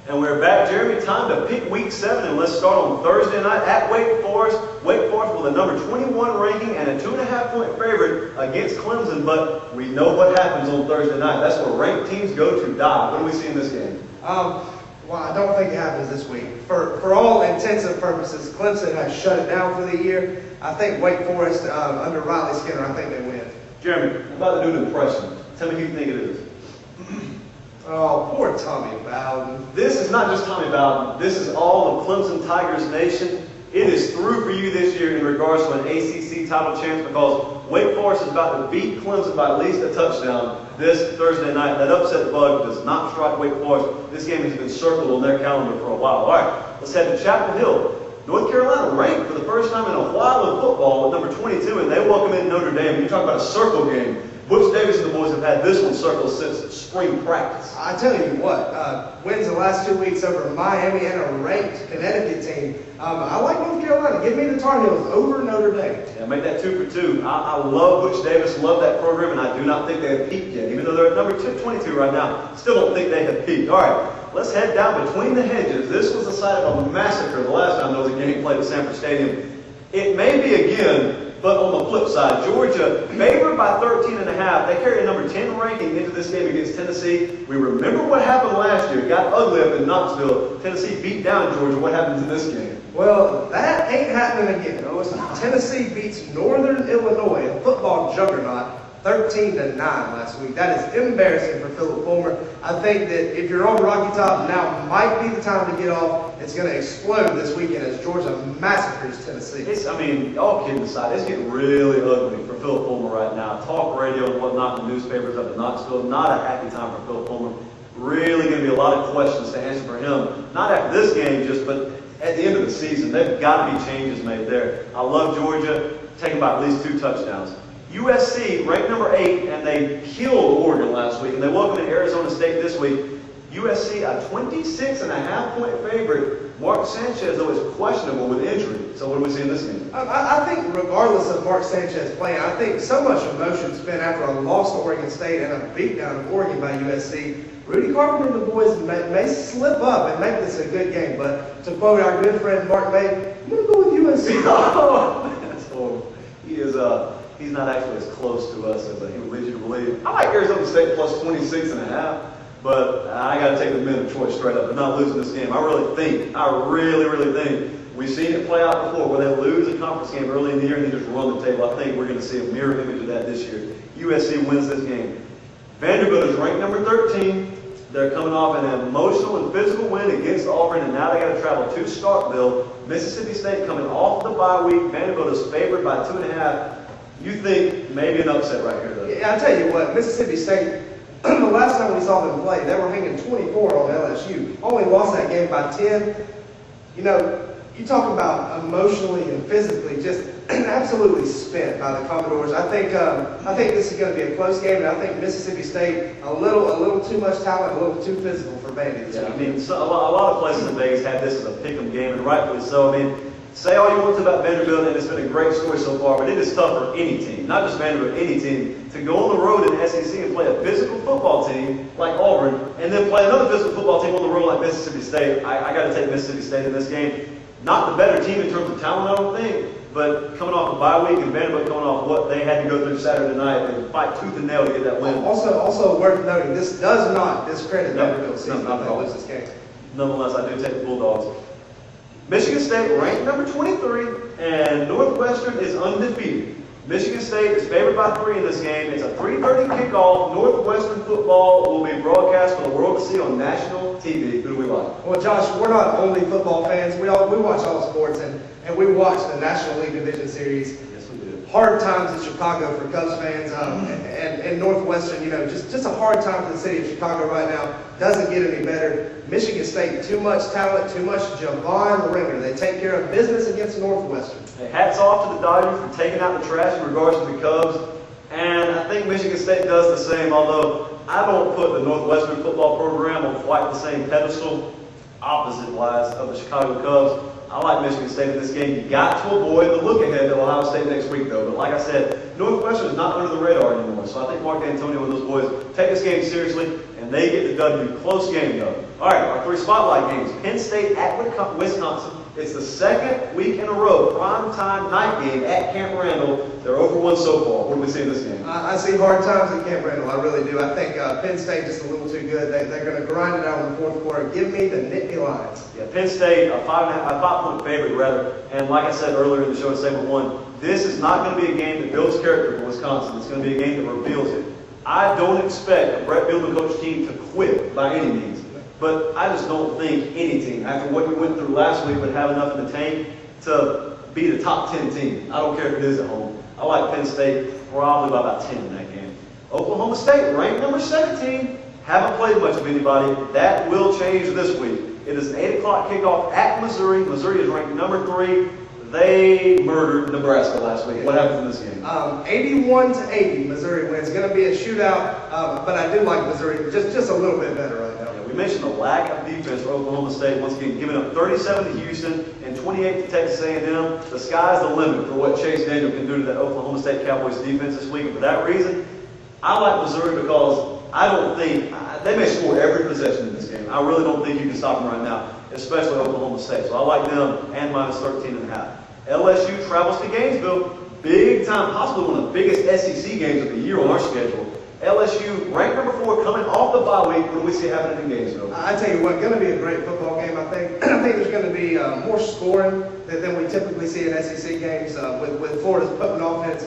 And we're back, Jeremy. Time to pick Week 7, and let's start on Thursday night at Wake Forest. Wake Forest with a number 21 ranking and a 2.5-point favorite against Clemson, but we know what happens on Thursday night. That's where ranked teams go to die. What do we see in this game? Well, I don't think it happens this week. For all intents and purposes, Clemson has shut it down for the year. I think Wake Forest, under Riley Skinner, I think they win. Jeremy, I'm about to do an impression. Tell me who you think it is. Oh, poor Tommy Bowden. This is not just Tommy Bowden. This is all of Clemson Tigers Nation. It is through for you this year in regards to an ACC title chance because Wake Forest is about to beat Clemson by at least a touchdown this Thursday night. That upset bug does not strike Wake Forest. This game has been circled on their calendar for a while. All right, let's head to Chapel Hill. North Carolina ranked for the first time in a while in football at number 22, and they welcome in Notre Dame. And you talk about a circle game. Butch Davis and the boys have had this one circled since spring practice. I tell you what, wins the last 2 weeks over Miami and a ranked Connecticut team. I like North Carolina. Give me the Tar Heels over Notre Dame. Yeah, make that 2 for 2. I love Butch Davis, love that program, and I do not think they have peaked yet. Even though they're at number 22 right now, still don't think they have peaked. All right, let's head down between the hedges. This was the site of a massacre the last time there was a game played at Sanford Stadium. It may be again. But on the flip side, Georgia favored by 13.5. They carry a number 10 ranking into this game against Tennessee. We remember what happened last year. It got ugly up in Knoxville. Tennessee beat down Georgia. What happens in this game? Well, that ain't happening again. Tennessee beats Northern Illinois, a football juggernaut, 13-9 last week. That is embarrassing for Philip Fulmer. I think that if you're on Rocky Top, now might be the time to get off. It's going to explode this weekend as Georgia massacres Tennessee. All kidding aside, it's getting really ugly for Philip Fulmer right now. Talk radio and whatnot, the newspapers up in Knoxville, not a happy time for Philip Fulmer. Really going to be a lot of questions to answer for him. Not after this game, but at the end of the season. There's got to be changes made there. I love Georgia, taking by at least 2 touchdowns. USC ranked number 8, and they killed Oregon last week, and they welcome in Arizona State this week. USC, a 26.5-point favorite. Mark Sanchez, though, is questionable with injury. So what do we see in this game? I think regardless of Mark Sanchez playing, I think so much emotion spent after a loss to Oregon State and a beatdown of Oregon by USC. Rudy Carpenter and the boys may slip up and make this a good game, but to quote our good friend Mark May, I'm going to go with USC. That's horrible. He's not actually as close to us as he would lead you to believe. I like Arizona State plus 26.5, but I got to take the men of choice straight up. They're not losing this game. I really think we've seen it play out before where they lose a conference game early in the year and they just run the table. I think we're going to see a mirror image of that this year. USC wins this game. Vanderbilt is ranked number 13. They're coming off an emotional and physical win against Auburn, and now they got to travel to Starkville. Mississippi State coming off the bye week. Vanderbilt is favored by 2.5. You think maybe an upset right here, though? Yeah, I'll tell you what, Mississippi State, the last time we saw them play, they were hanging 24 on LSU. Only lost that game by 10. You know, you talk about emotionally and physically just absolutely spent by the Commodores. I think this is going to be a close game, and I think Mississippi State a little too much talent, a little too physical for Vandy. Yeah, I mean, a lot of places in Vegas had this as a pick'em game, and rightfully so. I mean, say all you want to about Vanderbilt, and it's been a great story so far, but it is tough for any team, not just Vanderbilt, any team, to go on the road in the SEC and play a physical football team like Auburn, and then play another physical football team on the road like Mississippi State. I got to take Mississippi State in this game. Not the better team in terms of talent, I don't think, but coming off a bye week and Vanderbilt coming off what they had to go through Saturday night and fight tooth and nail to get that win. Also worth noting, this does not discredit Vanderbilt's season if they lose this game. Nonetheless, I do take the Bulldogs. Michigan State ranked number 23, and Northwestern is undefeated. Michigan State is favored by 3 in this game. It's a 3:30 kickoff. Northwestern football will be broadcast for the world to see on national TV. Who do we like? Well, Josh, we're not only football fans. We watch all sports, and we watch the National League Division Series. Yes, we do. Hard times in Chicago for Cubs fans, and Northwestern. You know, just a hard time for the city of Chicago right now. Doesn't get any better. Michigan State, too much talent, too much Javon Ringer. They take care of business against Northwestern. Hey, hats off to the Dodgers for taking out the trash in regards to the Cubs. And I think Michigan State does the same, although I don't put the Northwestern football program on quite the same pedestal, opposite-wise, of the Chicago Cubs. I like Michigan State in this game. You got to avoid the look ahead to Ohio State next week, though. But like I said, Northwestern is not under the radar anymore. So I think Mark D'Antonio and those boys take this game seriously, and and they get the W. Close game, though. All right, our 3 spotlight games. Penn State at Wisconsin. It's the 2nd week in a row, primetime night game at Camp Randall. They're over 1 so far. What do we see in this game? I see hard times at Camp Randall. I really do. I think Penn State just a little too good. They're going to grind it out in the 4th quarter. Give me the Nittany Lions. Yeah, Penn State, a 5-point favorite, rather. And like I said earlier in the show in segment 1, this is not going to be a game that builds character for Wisconsin. It's going to be a game that reveals it. I don't expect a Brett Bielema coach team to quit by any means. But I just don't think any team, after what you went through last week, would have enough in the tank to be the top 10 team. I don't care if it is at home. I like Penn State probably by about 10 in that game. Oklahoma State, ranked number 17, haven't played much of anybody. That will change this week. It is an 8 o'clock kickoff at Missouri. Missouri is ranked number 3. They murdered Nebraska last week. What happens in this game? 81-80, Missouri wins. It's going to be a shootout, but I do like Missouri just a little bit better right now. Yeah, we mentioned the lack of defense for Oklahoma State. Once again, giving up 37 to Houston and 28 to Texas A&M. The sky's the limit for what Chase Daniel can do to that Oklahoma State Cowboys defense this week. And for that reason, I like Missouri because I don't think they may score every possession in this game. I really don't think you can stop them right now, especially Oklahoma State. So I like them and minus 13.5. LSU travels to Gainesville, big time, possibly one of the biggest SEC games of the year on our schedule. LSU ranked number 4, coming off the bye week. What do we see happening in Gainesville? I tell you what, going to be a great football game. I think there's going to be more scoring than we typically see in SEC games with Florida's potent offense.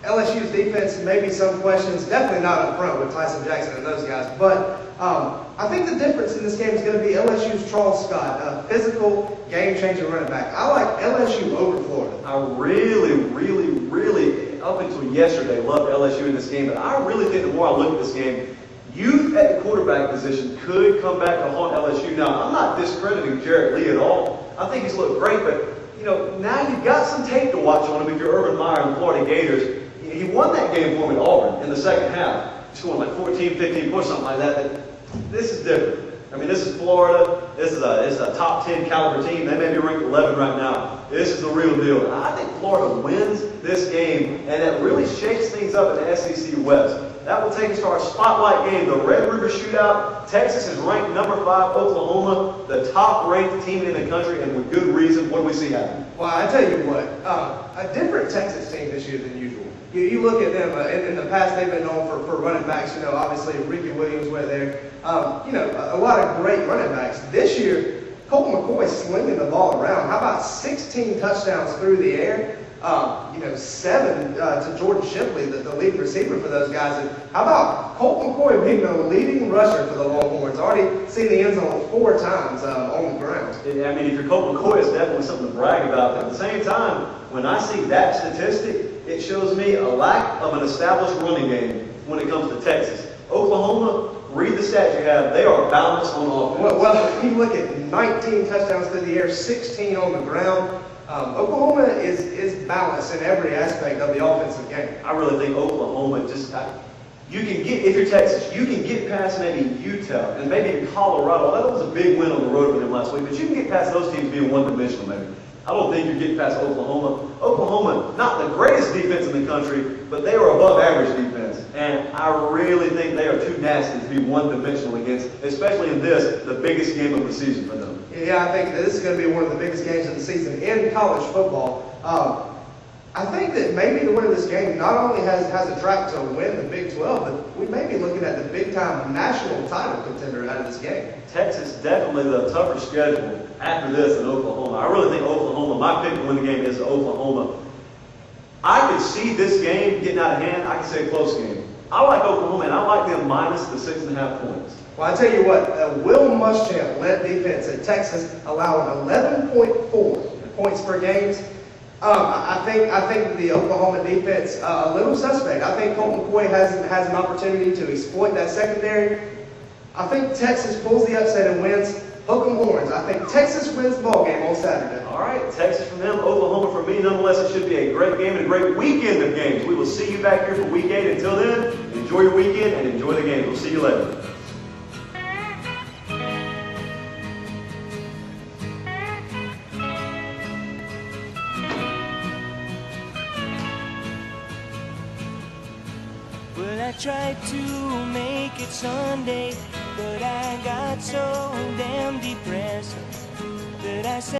LSU's defense, maybe some questions, definitely not up front with Tyson Jackson and those guys. But I think the difference in this game is going to be LSU's Charles Scott, a physical, game-changing running back. I like LSU over Florida. I really, up until yesterday, loved LSU in this game. But I really think the more I look at this game, youth at the quarterback position could come back to haunt LSU. Now, I'm not discrediting Jarrett Lee at all. I think he's looked great, but now you've got some tape to watch on him if you're Urban Meyer and the Florida Gators. He won that game for me at Auburn in the second half. He scored like 14, 15 points, something like that. This is different. I mean, this is Florida. This is a top 10 caliber team. They may be ranked 11 right now. This is the real deal. And I think Florida wins this game, and it really shakes things up in the SEC West. That will take us to our spotlight game, the Red River Shootout. Texas is ranked number 5, Oklahoma, the top-ranked team in the country, and with good reason. What do we see happen? Well, I tell you what, a different Texas team this year than usual. You look at them, in the past they've been known for running backs, obviously Ricky Williams went there. A lot of great running backs. This year, Colt McCoy slinging the ball around. How about 16 touchdowns through the air? 7 to Jordan Shipley, the lead receiver for those guys. And how about Colt McCoy being the leading rusher for the Longhorns? Already seen the end zone 4 times on the ground. I mean, if you're Colt McCoy, it's definitely something to brag about. But at the same time, when I see that statistic, it shows me a lack of an established running game when it comes to Texas. Oklahoma, read the stats you have. They are balanced on offense. Well, you look at 19 touchdowns through the air, 16 on the ground. Oklahoma is balanced in every aspect of the offensive game. I really think Oklahoma you can get, if you're Texas, you can get past maybe Utah and maybe Colorado. That was a big win on the road for them last week, but you can get past those teams being one-dimensional maybe. I don't think you're getting past Oklahoma. Oklahoma, not the greatest defense in the country, but they are above average defense. And I really think they are too nasty to be one-dimensional against, especially in this, the biggest game of the season for them. Yeah, I think that this is going to be one of the biggest games of the season in college football. I think that maybe the winner of this game not only has a track to win the Big 12, but we may be looking at the big-time national title contender out of this game. Texas definitely the tougher schedule after this than Oklahoma. I really think Oklahoma, my pick to win the game is Oklahoma. I could see this game getting out of hand. I could say a close game. I like Oklahoma, and I like them minus the 6.5 points. Well, I tell you what, Will Muschamp-led defense at Texas allowing 11.4 points per game. I think the Oklahoma defense a little suspect. I think Colt McCoy has an opportunity to exploit that secondary. I think Texas pulls the upset and wins. Hook 'em horns. I think Texas wins the ball game on Saturday. All right, Texas from them, Oklahoma for me. Nonetheless, it should be a great game and a great weekend of games. We will see you back here for Week 8. Until then, enjoy your weekend and enjoy the game. We'll see you later. Well, tried to make it Sunday, but I got so